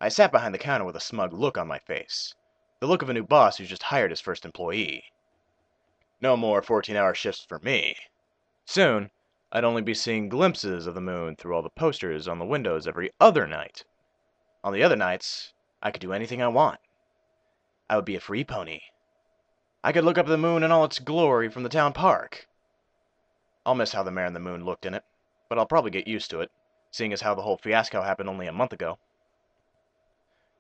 I sat behind the counter with a smug look on my face. The look of a new boss who's just hired his first employee. No more 14-hour shifts for me. Soon, I'd only be seeing glimpses of the moon through all the posters on the windows every other night. On the other nights, I could do anything I want. I would be a free pony. I could look up at the moon in all its glory from the town park. I'll miss how the man in the moon looked in it, but I'll probably get used to it, seeing as how the whole fiasco happened only a month ago.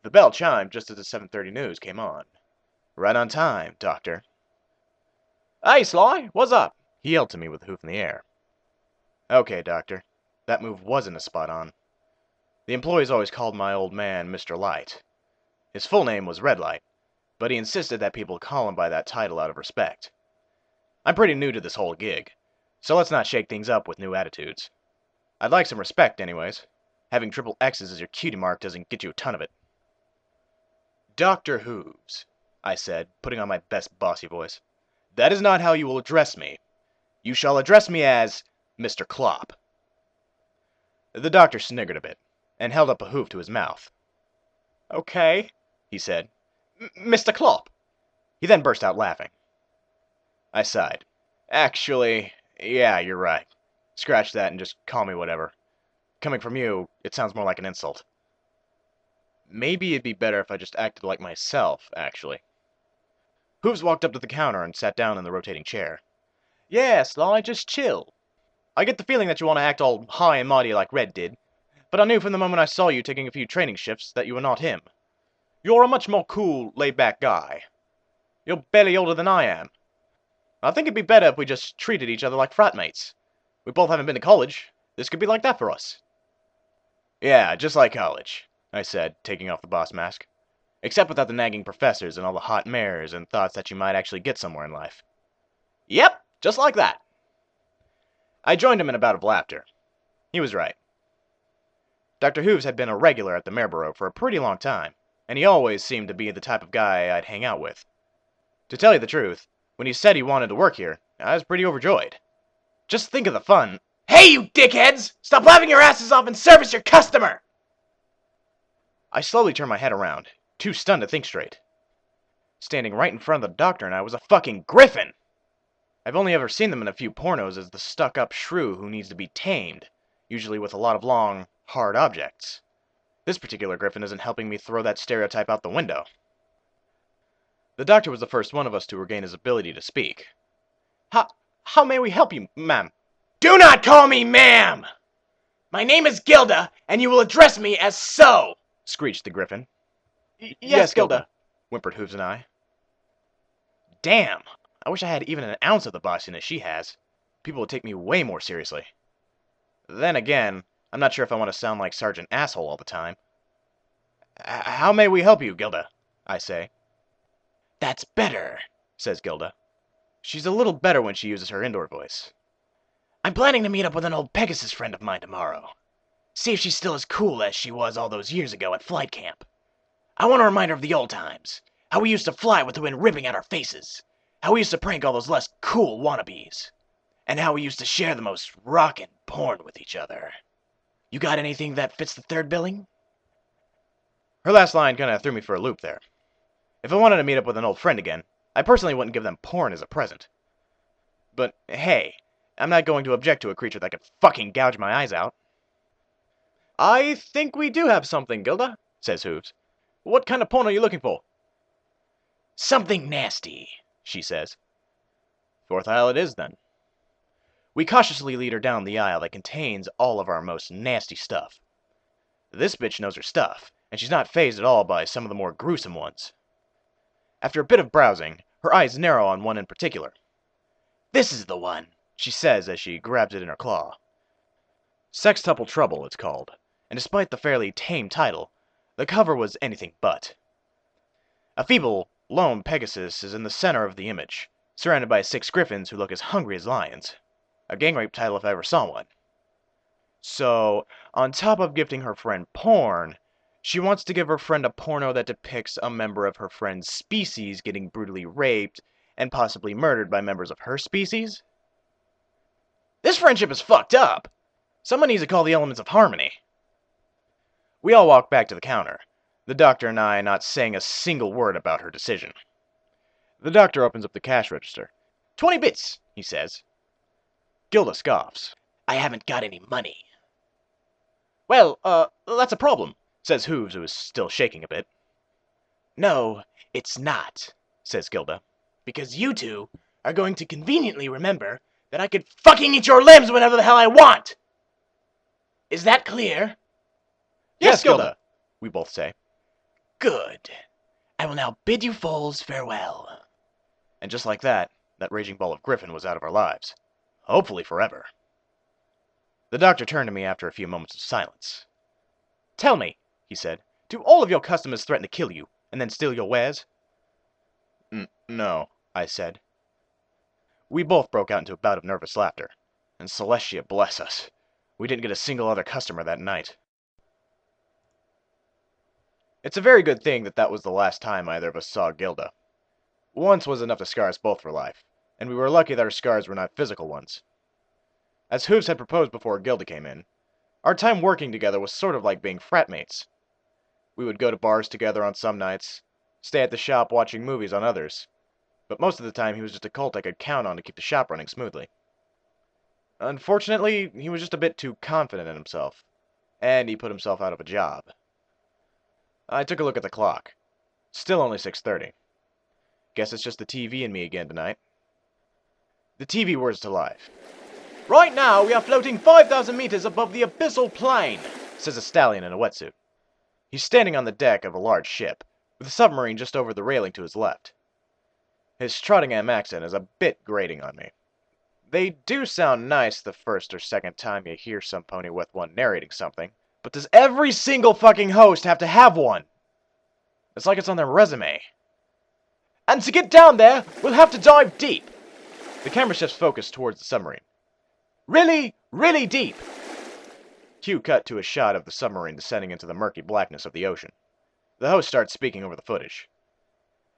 The bell chimed just as the 7:30 news came on. Right on time, Doctor. Hey, Sly, what's up? He yelled to me with a hoof in the air. Okay, Doctor. That move wasn't a spot on. The employees always called my old man Mr. Light. His full name was Red Light, but he insisted that people call him by that title out of respect. I'm pretty new to this whole gig, so let's not shake things up with new attitudes. I'd like some respect anyways. Having triple X's as your cutie mark doesn't get you a ton of it. Dr. Hooves, I said, putting on my best bossy voice. That is not how you will address me. You shall address me as Mr. Klopp. The doctor sniggered a bit, and held up a hoof to his mouth. Okay, he said. Mr. Klopp. He then burst out laughing. I sighed. Actually, yeah, you're right. Scratch that and just call me whatever. Coming from you, it sounds more like an insult. Maybe it'd be better if I just acted like myself, actually. Hooves walked up to the counter and sat down in the rotating chair. Yeah, Sly, just chill. I get the feeling that you want to act all high and mighty like Red did, but I knew from the moment I saw you taking a few training shifts that you were not him. You're a much more cool, laid-back guy. You're barely older than I am. I think it'd be better if we just treated each other like frat mates. We both haven't been to college. This could be like that for us. Yeah, just like college, I said, taking off the boss mask. Except without the nagging professors and all the hot mares and thoughts that you might actually get somewhere in life. Yep, just like that. I joined him in a bout of laughter. He was right. Dr. Hooves had been a regular at the Marlborough for a pretty long time, and he always seemed to be the type of guy I'd hang out with. To tell you the truth, when he said he wanted to work here, I was pretty overjoyed. Just think of the fun. Hey, you dickheads! Stop laughing your asses off and service your customer! I slowly turned my head around, too stunned to think straight. Standing right in front of the doctor and I was a fucking griffin! I've only ever seen them in a few pornos as the stuck-up shrew who needs to be tamed, usually with a lot of long, hard objects. This particular griffin isn't helping me throw that stereotype out the window. The doctor was the first one of us to regain his ability to speak. How may we help you, ma'am? Do not call me ma'am! My name is Gilda, and you will address me as so! Screeched the griffin. Yes, Gilda, whimpered Hooves and I. Damn, I wish I had even an ounce of the bossiness she has. People would take me way more seriously. Then again, I'm not sure if I want to sound like Sergeant Asshole all the time. How may we help you, Gilda? I say. That's better, says Gilda. She's a little better when she uses her indoor voice. I'm planning to meet up with an old Pegasus friend of mine tomorrow. See if she's still as cool as she was all those years ago at flight camp. I want a reminder of the old times. How we used to fly with the wind ripping at our faces. How we used to prank all those less cool wannabes. And how we used to share the most rockin' porn with each other. You got anything that fits the third billing? Her last line kinda threw me for a loop there. If I wanted to meet up with an old friend again, I personally wouldn't give them porn as a present. But hey, I'm not going to object to a creature that could fucking gouge my eyes out. I think we do have something, Gilda, says Hooves. What kind of porn are you looking for? Something nasty, she says. Fourth aisle it is, then. We cautiously lead her down the aisle that contains all of our most nasty stuff. This bitch knows her stuff, and she's not fazed at all by some of the more gruesome ones. After a bit of browsing, her eyes narrow on one in particular. This is the one, she says as she grabs it in her claw. Sextuple Trouble, it's called, and despite the fairly tame title, the cover was anything but. A feeble, lone Pegasus is in the center of the image, surrounded by 6 griffins who look as hungry as lions. A gang rape title if I ever saw one. So, on top of gifting her friend porn, she wants to give her friend a porno that depicts a member of her friend's species getting brutally raped and possibly murdered by members of her species? This friendship is fucked up. Someone needs to call the elements of harmony. We all walk back to the counter. the doctor and I not saying a single word about her decision. The doctor opens up the cash register. 20 bits, he says. Gilda scoffs. I haven't got any money. Well, that's a problem, says Hooves, who is still shaking a bit. No, it's not, says Gilda, because you two are going to conveniently remember that I could fucking eat your limbs whenever the hell I want! Is that clear? Yes, Gilda, we both say. Good. I will now bid you fools farewell. And just like that raging ball of Griffin was out of our lives. Hopefully forever. The doctor turned to me after a few moments of silence. Tell me, he said, do all of your customers threaten to kill you, and then steal your wares? No, I said. We both broke out into a bout of nervous laughter, and Celestia bless us, we didn't get a single other customer that night. It's a very good thing that was the last time either of us saw Gilda. Once was enough to scar us both for life, and we were lucky that our scars were not physical ones. As Hooves had proposed before Gilda came in, our time working together was sort of like being frat mates. We would go to bars together on some nights, stay at the shop watching movies on others, but most of the time he was just a colt I could count on to keep the shop running smoothly. Unfortunately, he was just a bit too confident in himself, and he put himself out of a job. I took a look at the clock. Still only 6:30. Guess it's just the TV and me again tonight. The TV whirs to life. Right now, we are floating 5,000 meters above the abyssal plain, says a stallion in a wetsuit. He's standing on the deck of a large ship, with a submarine just over the railing to his left. His Trottingham accent is a bit grating on me. They do sound nice the first or second time you hear some pony with one narrating something, but does every single fucking host have to have one? It's like it's on their resume. And to get down there, we'll have to dive deep. The camera shifts focus towards the submarine. Really, really deep. Cue cut to a shot of the submarine descending into the murky blackness of the ocean. The host starts speaking over the footage.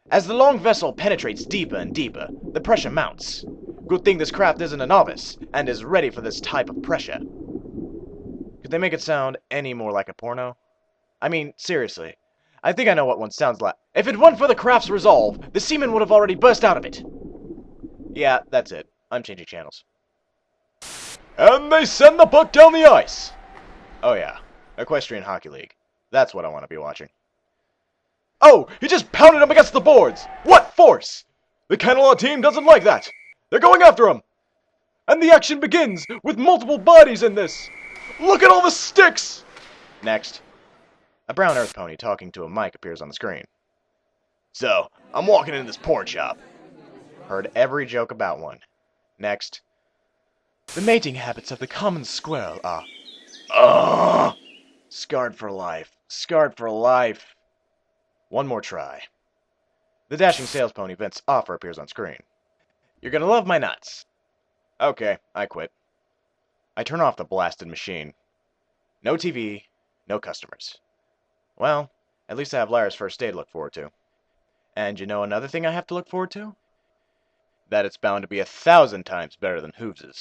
As the long vessel penetrates deeper and deeper, the pressure mounts. Good thing this craft isn't a novice, and is ready for this type of pressure. Could they make it sound any more like a porno? I mean, seriously. I think I know what one sounds like. If it weren't for the craft's resolve, the seaman would have already burst out of it. Yeah, that's it. I'm changing channels. And they send the puck down the ice! Oh yeah, Equestrian Hockey League. That's what I want to be watching. Oh, he just pounded him against the boards! What force! The Canelot team doesn't like that! They're going after him! And the action begins with multiple bodies in this! Look at all the sticks! Next. A brown earth pony talking to a mic appears on the screen. So, I'm walking into this porn shop. Heard every joke about one. Next. The mating habits of the common squirrel are... Scarred for life. Scarred for life. One more try. The dashing sales pony Vince Offer appears on screen. You're gonna love my nuts. Okay, I quit. I turn off the blasted machine. No TV, no customers. Well, at least I have Lyra's first aid to look forward to. And you know another thing I have to look forward to? That it's bound to be 1,000 times better than Hooves's.